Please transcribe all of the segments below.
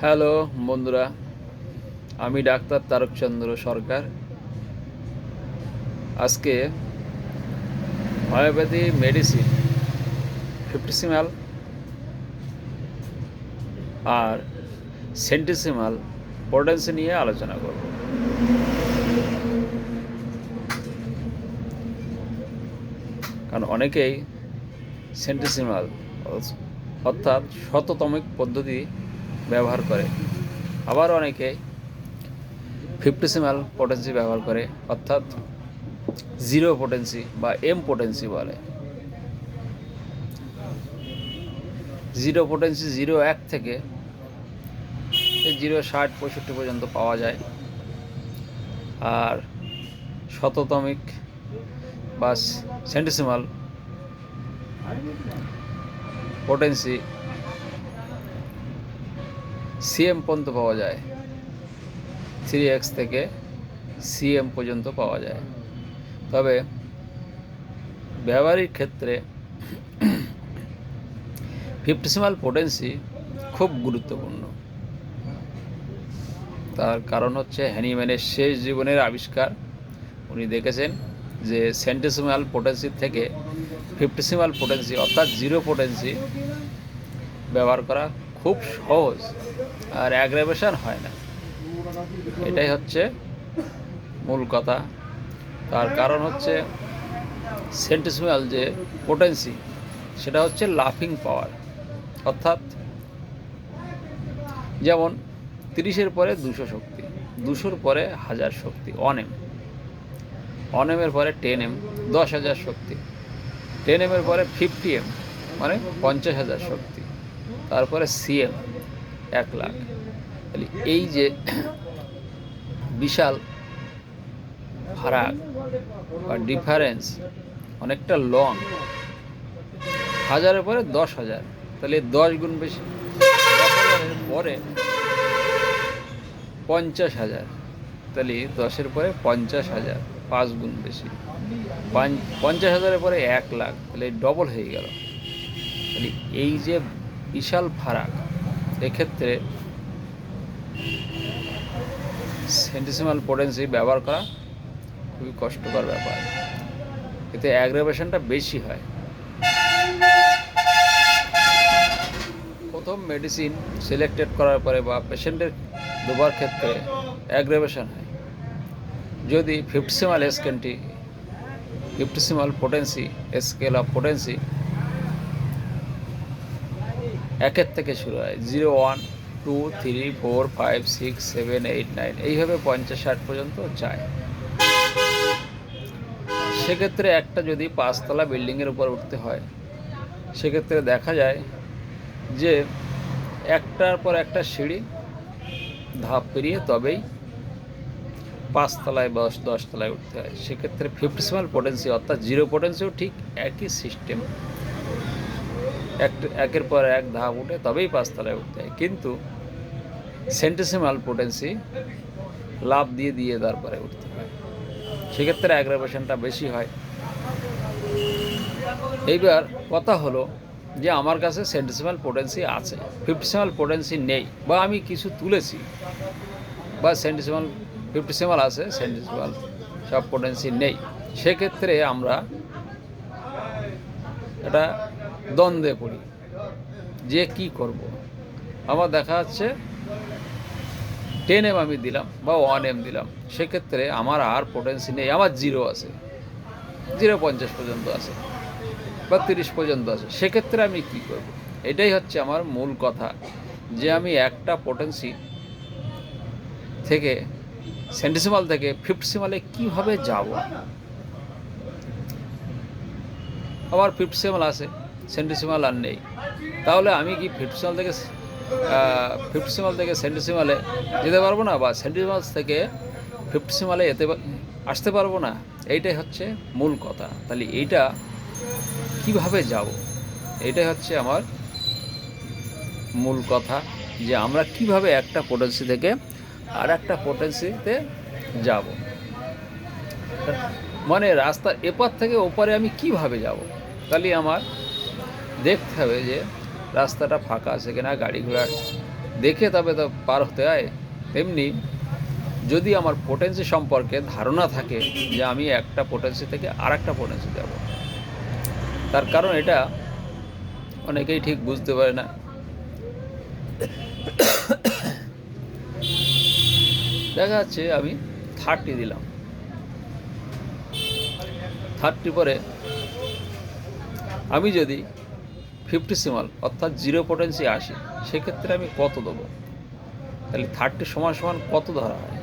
Hello বন্ধুরা, আমি doctor Tarakchandra সরকার। আজকে হোমিওপ্যাথি মেডিসিন ফিফটিসিমাল আর সেন্টিসিমাল পোটেন্সি নিয়ে আলোচনা করব। কারণ অনেকেই সেন্টিসিমাল অর্থাৎ শততমিক পদ্ধতি ব্যবহার করে, আবার অনেকে ফিফটিসিমাল পোটেন্সি ব্যবহার করে, অর্থাৎ জিরো পোটেন্সি বা এম পোটেন্সি বলে। জিরো পোটেন্সি 0.1 থেকে 0.60-65 পর্যন্ত পাওয়া যায়। আর শততমিক বা সেন্টিসিমাল পোটেন্সি সিএম পর্যন্ত পাওয়া যায়, 3x থেকে সিএম পর্যন্ত পাওয়া যায়। তবে ব্যবহারিক ক্ষেত্রে ফিফটিসিমাল পোটেন্সি খুব গুরুত্বপূর্ণ। তার কারণ হচ্ছে হ্যানিম্যানের শেষ জীবনের আবিষ্কার। উনি দেখেছেন যে সেন্টিসিমাল পোটেন্সি থেকে ফিফটিসিমাল পোটেন্সি অর্থাৎ জিরো পোটেন্সি ব্যবহার করা খুব সহজ আর অ্যাগ্রাভেশন হয় না। এটাই হচ্ছে মূল কথা। তার কারণ হচ্ছে সেন্টিসিমাল যে পোটেন্সি সেটা হচ্ছে লাফিং পাওয়ার, অর্থাৎ যেমন 30-এর পরে 200 শক্তি, 200-র পরে 1000 শক্তি, অনএমের পরে 10M 10,000 শক্তি, 10M-এর পরে 50M মানে 50,000 শক্তি, তারপরে সিএম 1 লাখ। তাহলে এই যে বিশাল ফারাক বা ডিফারেন্স অনেকটা লং, 1000-এর পরে 10,000, তাহলে 10 গুণ বেশি। 10,000-এর পরে 50,000, তাহলে 10-এর পরে 50,000, 5 গুণ বেশি। 50,000-এর পরে 1 লাখ, তাহলে ডবল হয়ে গেল। তাহলে এই যে বিশাল ফারাক, এক্ষেত্রে সেন্টিসিমাল পোটেন্সি ব্যবহার করা খুবই কষ্টকর ব্যাপার, এতে অ্যাগ্রাভেশনটা বেশি হয়। প্রথম মেডিসিন সিলেক্টেড করার পরে বা পেশেন্টের দুবার ক্ষেত্রে অ্যাগ্রাভেশন হয় যদি ফিফটিসিমাল পোটেন্সি স্কেল অফ পোটেন্সি 1-এর থেকে শুরু হয়। 0, 1, 2, 3, 4, 5, 6, 7, 8, 9 এইভাবে 50-60 পর্যন্ত যায়। সেক্ষেত্রে একটা যদি 5তলা বিল্ডিংয়ের উপর উঠতে হয়, সেক্ষেত্রে দেখা যায় যে একটার পর একটা সিঁড়ি ধাপ পেরিয়ে তবেই 5তলায় 10তলায় উঠতে হয়। সেক্ষেত্রে ফিফটিসিমাল পোটেন্সি অর্থাৎ জিরো পোটেন্সিও ঠিক একই সিস্টেম, একের পর এক ধাপ উঠে তবেই 5তলায় উঠতে হয়। কিন্তু সেন্টিসিমাল পোটেন্সি লাফ দিয়ে দিয়ে তারপরে উঠতে হয়, সেক্ষেত্রে অ্যাগ্রাভেশনটা বেশি হয়। এইবার কথা হলো যে আমার কাছে সেন্টিসিমাল পোটেন্সি আছে, ফিফটিসিমাল পোটেন্সি নেই, বা আমি কিছু তুলেছি, বা ফিফটিসিমাল আছে, সেন্টিসিমাল সব পোটেন্সি নেই। সেক্ষেত্রে আমরা এটা দ্বন্দ্বে পড়ি যে কি করব। আমার দেখা যাচ্ছে 10M আমি দিলাম বা 1M দিলাম, সেক্ষেত্রে আমার আর পোটেন্সি নেই, আমার 0 আছে, 0.50 পর্যন্ত আছে বা 30 পর্যন্ত আছে। সেক্ষেত্রে আমি কি করব? এটাই হচ্ছে আমার মূল কথা, যে আমি একটা পোটেন্সি থেকে সেন্টিসিমাল থেকে ফিফটিসিমালে কীভাবে যাব। আমার ফিফটিসিমাল আছে, সেন্টিসিমাল আর নেই, তাহলে আমি কি ফিফটিসিমাল থেকে সেন্টিসিমালে যেতে পারবো না, বা সেন্টিসিমাল থেকে ফিফটিসিমালে আসতে পারবো না? এইটাই হচ্ছে মূল কথা। তাহলে এইটা কিভাবে যাব, এইটাই হচ্ছে আমার মূল কথা, যে আমরা কিভাবে একটা পোটেন্সি থেকে আর একটা পোটেন্সিতে যাব, মানে রাস্তার এপার থেকে ওপারে আমি কিভাবে যাব। তাহলে আমার দেখতে হবে যে রাস্তাটা ফাঁকা আছে কিনা, গাড়ি ঘোড়ার দেখে তবে তো পার হতে হয়। তেমনি যদি আমার পোটেন্সি সম্পর্কে ধারণা থাকে যে আমি একটা পোটেন্সি থেকে আর একটা পোটেন্সি যাব, তার কারণ এটা অনেকেই ঠিক বুঝতে পারে না। দেখা যাচ্ছে আমি 30 দিলাম, 30 পরে আমি যদি 50 সিমাল অর্থাৎ 0 পোটেন্সি আসি, সেক্ষেত্রে আমি কত দেবো? তাহলে 30 সমান সমান কত ধরা হয়?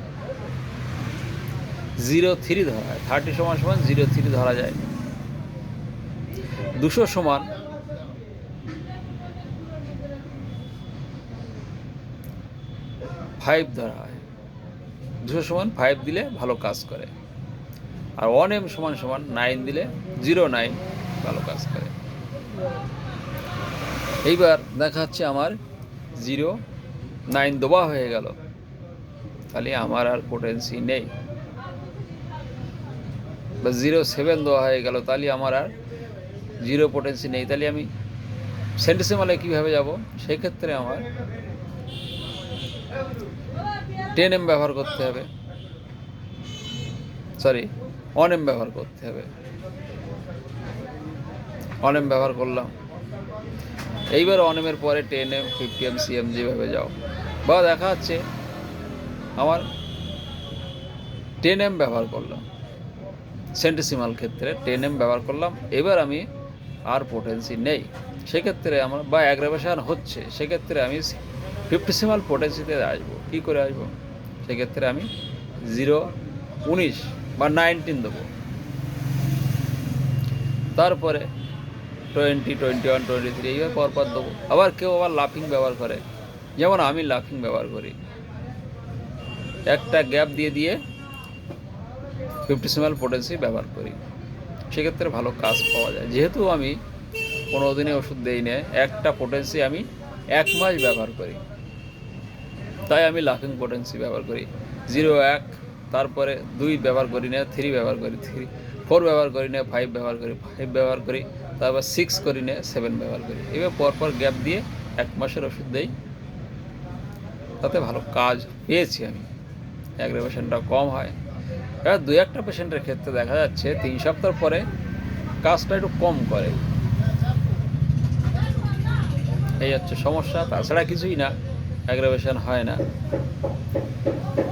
0.3 ধরা হয়। 30 সমান সমান 0.3 ধরা যায়। 200 সমান 5 ধরা হয়। 200 সমান 5 দিলে ভালো কাজ করে, আর 1m সমান সমান 9 দিলে 0.9 ভালো কাজ করে। এইবার দেখা যাচ্ছে আমার 0.9 দেওয়া হয়ে গেল, তাহলে আমার আর পোটেন্সি নেই। বা 0.7 দেওয়া হয়ে গেল, তাহলে আমার আর 0 পোটেন্সি নেই। তাহলে আমি সেন্টিসিমালে কীভাবে যাব? সেক্ষেত্রে আমার 10m ব্যবহার করতে হবে, 1m ব্যবহার করতে হবে। 1m ব্যবহার করলাম। এইবার 1m এর পরে 10m, 50m, cm যেভাবে যাও। বা দেখা যাচ্ছে আমার 10m ব্যবহার করলাম, সেন্টিসিমাল ক্ষেত্রে 10m ব্যবহার করলাম। এবার আমি আর পোটেন্সি নেই, সেক্ষেত্রে আমার বা অ্যাগ্রাভেশন হচ্ছে, সেক্ষেত্রে আমি 50 সিমাল পোটেন্সিতে আসবো। কী করে আসবো? সেক্ষেত্রে আমি 0.19 বা 19 দেবো। তারপরে 20, 21, 23 এইভাবে পরপর দেবো। আবার কেউ আবার লাফিং ব্যবহার করে, যেমন আমি লাফিং ব্যবহার করি, একটা গ্যাপ দিয়ে দিয়ে 50 সিমাল পোটেন্সি ব্যবহার করি। সেক্ষেত্রে ভালো কাজ পাওয়া যায়। যেহেতু আমি 15 দিনে ওষুধ দিই না, একটা পোটেন্সি আমি 1 মাস ব্যবহার করি, তাই আমি লাফিং পোটেন্সি ব্যবহার করি। 0.1, তারপরে 2 ব্যবহার করি না, 3 ব্যবহার করি, 4 ব্যবহার করি না, 5 ব্যবহার করি, 5 ব্যবহার করি, তারপর 6 করি না, 7 ব্যবহার করি। এবার পরপর গ্যাপ দিয়ে 1 মাসের ওষুধ দেই, তাতে ভালো কাজ পেয়েছি আমি। অ্যাগ্রাভেশনটা কম হয়। এবার 2-1টা পেশেন্টের ক্ষেত্রে দেখা যাচ্ছে 3 সপ্তাহ পরে কাজটা একটু কম করে। এই হচ্ছে সমস্যা, তাছাড়া কিছুই না, অ্যাগ্রাভেশন হয় না।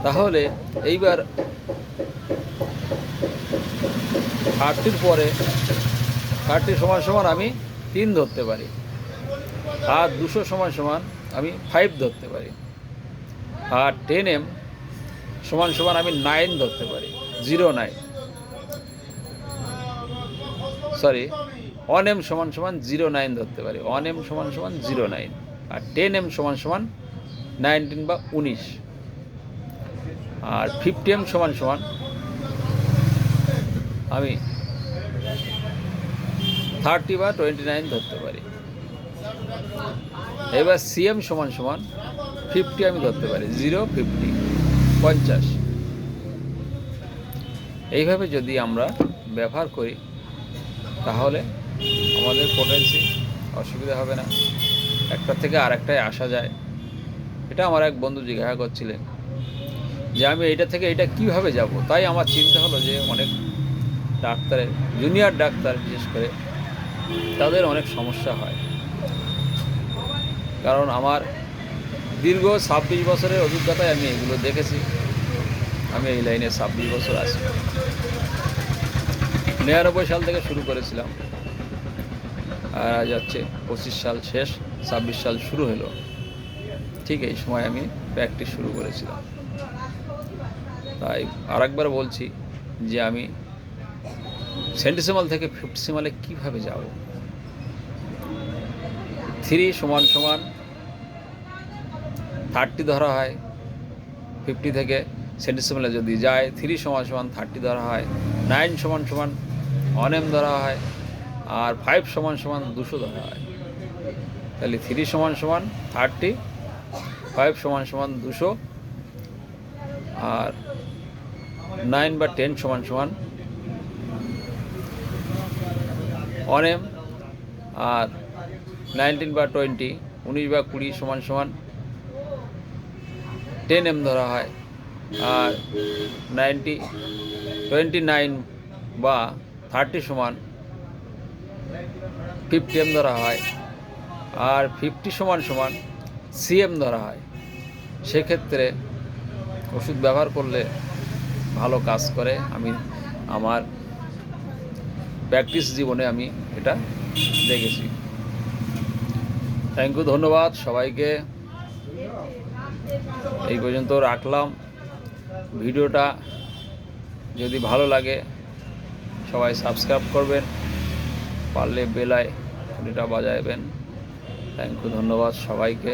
তাহলে এইবার 30 পরে 30 সমান সমান আমি 3 ধরতে পারি, আর 200 সমান সমান আমি 5 ধরতে পারি, আর 10m সমান সমান আমি 9 ধরতে পারি, 0.9 1m সমান সমান 0.9 ধরতে পারি। 1m সমান সমান 0.9, আর 10m সমান সমান 19 বা 19, আর 50m সমান সমান আমি 30 বা 29 ধরতে পারি। এবার cm সমান সমান 50 আমি ধরতে পারি, 0.50, 50। এইভাবে যদি আমরা ব্যবহার করি তাহলে আমাদের পোটেন্সি অসুবিধা হবে না, একটা থেকে আরেকটায় আসা যায়। এটা আমার এক বন্ধু জিজ্ঞাসা করছিলেন যে আমি এইটা থেকে এটা কীভাবে যাব। তাই আমার চিন্তা হলো যে অনেক ডাক্তারের, জুনিয়র ডাক্তার বিশেষ করে, তাদের অনেক সমস্যা হয়। কারণ আমার দীর্ঘ 26 বছরের অভিজ্ঞতায় আমি এগুলো দেখেছি। আমি এই লাইনে 26 বছর আছি। 99 সাল থেকে শুরু করেছিলাম, আর আজ হচ্ছে 25 সাল শেষ, 26 সাল শুরু হলো। ঠিক এই সময় আমি প্র্যাকটিস শুরু করেছিলাম। তাই আরেকবার বলছি যে আমি সেন্টিসিমাল থেকে 50 সিমালে কীভাবে যাব। 3 সমান সমান 30 ধরা হয়, 50 থেকে সেন্টিসিমালে যদি যায় 3 সমান সমান 30 ধরা হয়, 9 সমান সমান 1m ধরা হয়, আর 5 সমান সমান 200 ধরা হয়। তাহলে 3 সমান সমান 30, 5 সমান সমান 200, আর 9 বা 10 সমান সমান 1m, আর 19 বা 20, 19 বা 20 সমান সমান 10 ধরা হয়, আর 29 বা 30 সমান 50 ধরা হয়, আর 50 সমান সিএম ধরা হয়। সেক্ষেত্রে ওষুধ ব্যবহার করলে ভালো কাজ করে। আমি আমার প্র্যাকটিস জীবনে আমি এটা দেখেছি। থ্যাংক ইউ, ধন্যবাদ সবাইকে। এই পর্যন্ত রাখলাম। ভিডিওটা যদি ভালো লাগে সবাই সাবস্ক্রাইব করবেন, পারলে বেল আইকনটা বাজাবেন। থ্যাংক ইউ, ধন্যবাদ সবাইকে।